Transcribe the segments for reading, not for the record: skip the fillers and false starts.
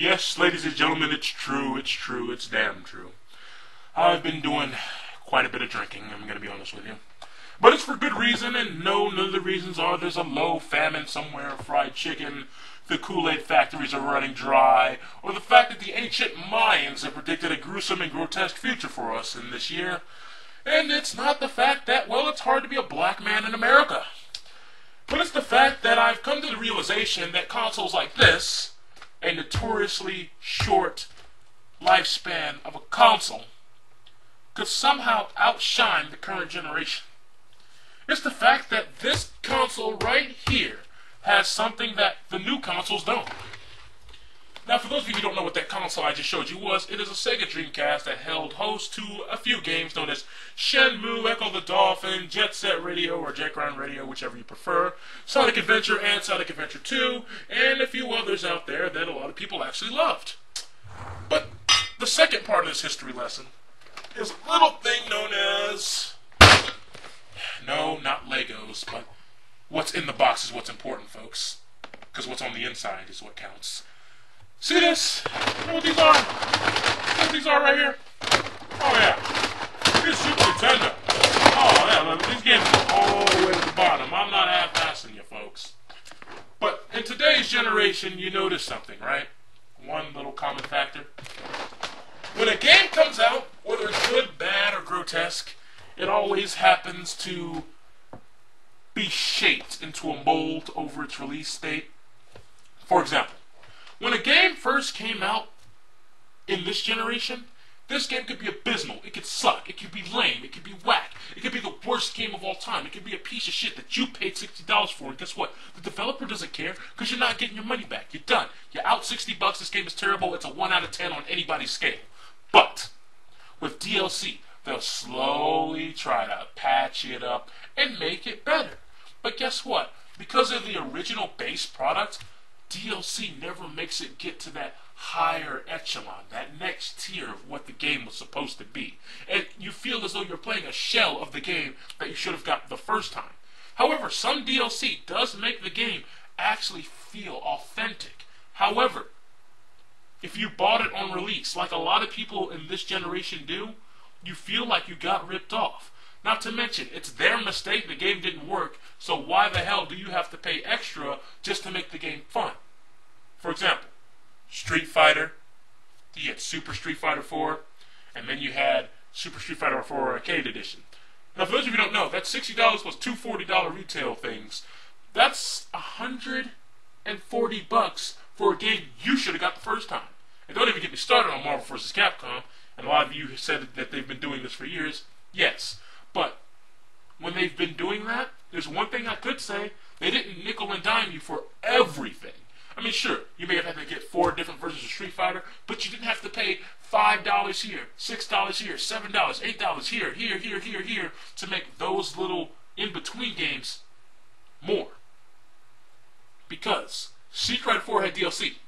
Yes, ladies and gentlemen, it's true, it's damn true. I've been doing quite a bit of drinking, I'm going to be honest with you. But it's for good reason, and no, none of the reasons are there's a low famine somewhere, fried chicken, the Kool-Aid factories are running dry, or the fact that the ancient Mayans have predicted a gruesome and grotesque future for us in this year. And it's not the fact that, well, it's hard to be a black man in America. But it's the fact that I've come to the realization that consoles like this, a notoriously short lifespan of a console, could somehow outshine the current generation. It's the fact that this console right here has something that the new consoles don't. Now, for those of you who don't know what that console I just showed you was, it is a Sega Dreamcast that held host to a few games known as Shenmue, Echo the Dolphin, Jet Set Radio, or Jet Grind Radio, whichever you prefer, Sonic Adventure and Sonic Adventure 2, and a few others out there that a lot of people actually loved. But the second part of this history lesson is a little thing known as... No, not Legos, but what's in the box is what's important, folks. Because what's on the inside is what counts. See this? You know what these are? You know what these are right here? Oh yeah. This is Super Nintendo. Oh yeah, look, these games are all the way to the bottom. I'm not half-assing you, folks. But in today's generation, you notice something, right? One little common factor. When a game comes out, whether it's good, bad, or grotesque, it always happens to be shaped into a mold over its release date. For example, when a game first came out in this generation, this game could be abysmal, it could suck, it could be lame, it could be whack, it could be the worst game of all time, it could be a piece of shit that you paid $60 for, and guess what? The developer doesn't care, because you're not getting your money back. You're done. You're out $60, this game is terrible, it's a 1 out of 10 on anybody's scale. But with DLC, they'll slowly try to patch it up and make it better. But guess what? Because of the original base product, DLC never makes it get to that higher echelon, that next tier of what the game was supposed to be. And you feel as though you're playing a shell of the game that you should have gotten the first time. However, some DLC does make the game actually feel authentic. However, if you bought it on release, like a lot of people in this generation do, you feel like you got ripped off. Not to mention, it's their mistake, the game didn't work, so why the hell do you have to pay extra just to make the game fun? For example, Street Fighter, you had Super Street Fighter 4, and then you had Super Street Fighter 4 Arcade Edition. Now, for those of you who don't know, that's $60 plus two $40 retail things. That's $140 for a game you should have got the first time. And don't even get me started on Marvel vs. Capcom, and a lot of you have said that they've been doing this for years. Yes, but when they've been doing that, there's one thing I could say: they didn't nickel and dime you for everything. I mean, sure, you may have had to get 4 different versions of Street Fighter, but you didn't have to pay $5 here, $6 here, $7, $8 here to make those little in-between games more. Because Street Fighter 4 had DLC.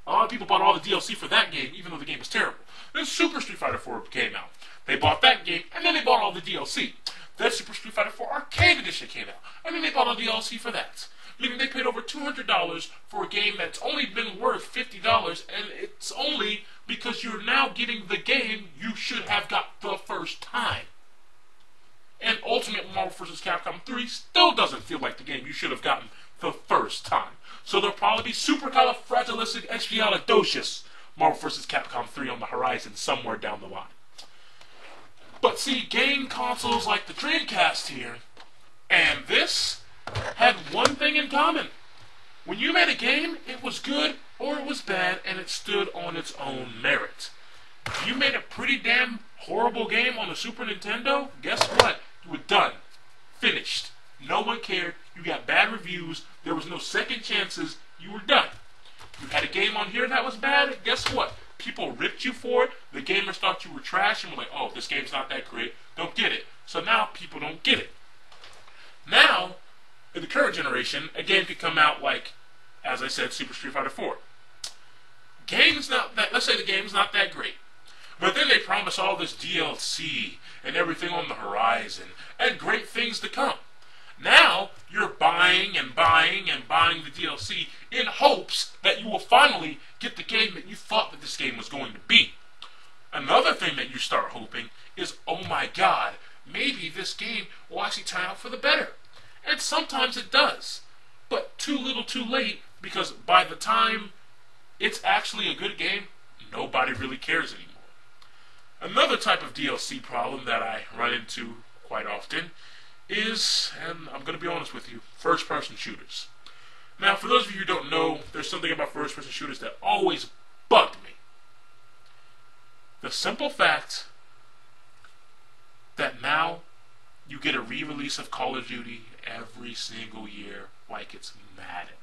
A lot of people bought all the DLC for that game, even though the game was terrible. Then Super Street Fighter 4 came out. They bought that game, and then they bought all the DLC. Then Super Street Fighter 4 Arcade Edition came out, and then they bought all the DLC for that. Meaning they paid over $200 for a game that's only been worth $50, and it's only because you're now getting the game you should have got the first time. And Ultimate Marvel vs. Capcom 3 still doesn't feel like the game you should have gotten the first time. So there'll probably be supercalifragilisticexpialidocious Marvel vs. Capcom 3 on the horizon somewhere down the line. But see, game consoles like the Dreamcast here and this had one thing in common. When you made a game, it was good or it was bad, and it stood on its own merit. If you made a pretty damn horrible game on the Super Nintendo, guess what? You were done. Finished. No one cared. You got bad reviews. There was no second chances. You were done. You had a game on here that was bad, guess what? People ripped you for it. The gamers thought you were trash and were like, oh, this game's not that great. Don't get it. So now people don't get it. Now, in the current generation, a game could come out like, as I said, Super Street Fighter 4. Game's not that, let's say the game's not that great. But then they promise all this DLC and everything on the horizon and great things to come. Now you're buying and buying and buying the DLC in hopes that you will finally get the game that you thought that this game was going to be. Another thing that you start hoping is, oh my god, maybe this game will actually turn out for the better. And sometimes it does. But too little too late, because by the time it's actually a good game, nobody really cares anymore. Another type of DLC problem that I run into quite often is, and I'm going to be honest with you, first-person shooters. Now, for those of you who don't know, there's something about first-person shooters that always bugged me. The simple fact that now you get a re-release of Call of Duty every single year like it's Madden.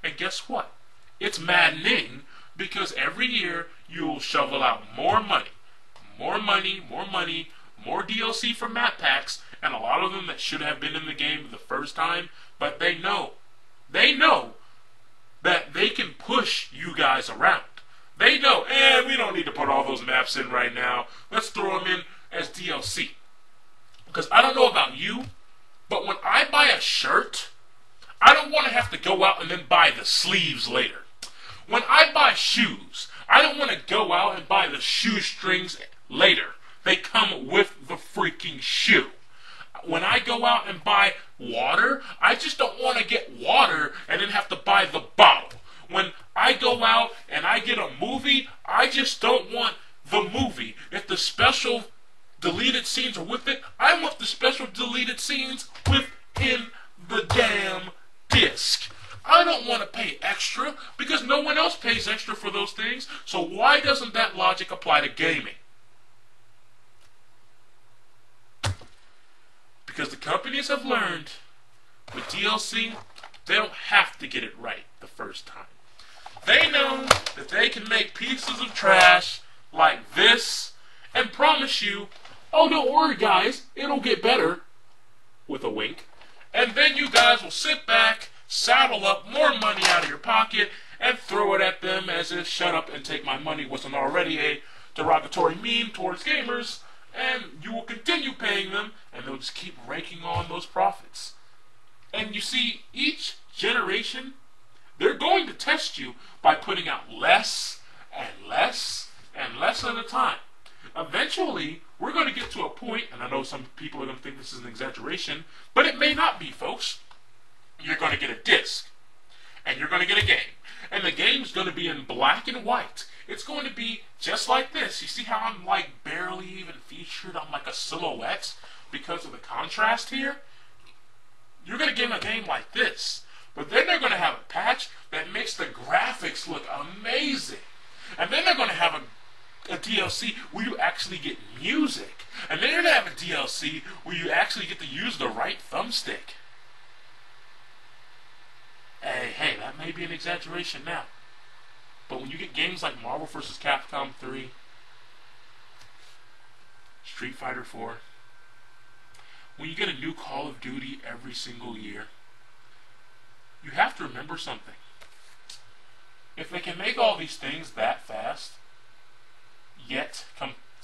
And guess what? It's maddening because every year you'll shovel out more money. More money, more DLC for map packs, and a lot of them that should have been in the game the first time, but they know that they can push you guys around. They know, we don't need to put all those maps in right now. Let's throw them in as DLC. Because I don't know about you, but when I buy a shirt, I don't want to have to go out and then buy the sleeves later. When I buy shoes, I don't want to go out and buy the shoestrings later. They come with the freaking shoe. When I go out and buy water, I just don't want to get water and then have to buy the bottle. When I go out and I get a movie, I just don't want the movie. If the special deleted scenes are with it, I want the special deleted scenes within the damn disc. I don't want to pay extra because no one else pays extra for those things. So why doesn't that logic apply to gaming? Because the companies have learned with DLC, they don't have to get it right the first time. They know that they can make pieces of trash like this and promise you, oh, don't worry guys, it'll get better, with a wink. And then you guys will sit back, saddle up more money out of your pocket, and throw it at them as if shut up and take my money wasn't already a derogatory meme towards gamers, and you will continue paying them, and they'll just keep raking on those profits. And you see, each generation, they're going to test you by putting out less and less and less at a time. Eventually, we're going to get to a point, and I know some people are going to think this is an exaggeration, but it may not be, folks. You're going to get a disc, and you're going to get a game, and the game's going to be in black and white. It's going to be just like this. You see how I'm like barely even featured on like a silhouette because of the contrast here? You're going to get a game like this, but then they're going to have a patch that makes the graphics look amazing, and then they're going to have a DLC where you actually get music, and then you're going to have a DLC where you actually get to use the right thumbstick. Hey, that may be an exaggeration now. But when you get games like Marvel vs. Capcom 3, Street Fighter 4, when you get a new Call of Duty every single year, you have to remember something. If they can make all these things that fast,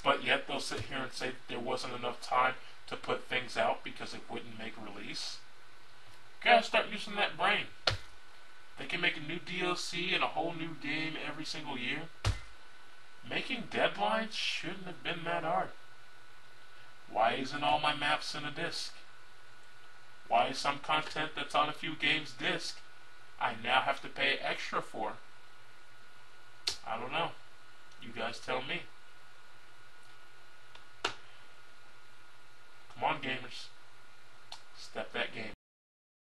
but yet they'll sit here and say that there wasn't enough time to put things out because it wouldn't make release, you gotta start using that brain. They can make a new DLC and a whole new game every single year. Making deadlines shouldn't have been that hard. Why isn't all my maps in a disc? Why is some content that's on a few games disc I now have to pay extra for? I don't know. You guys tell me.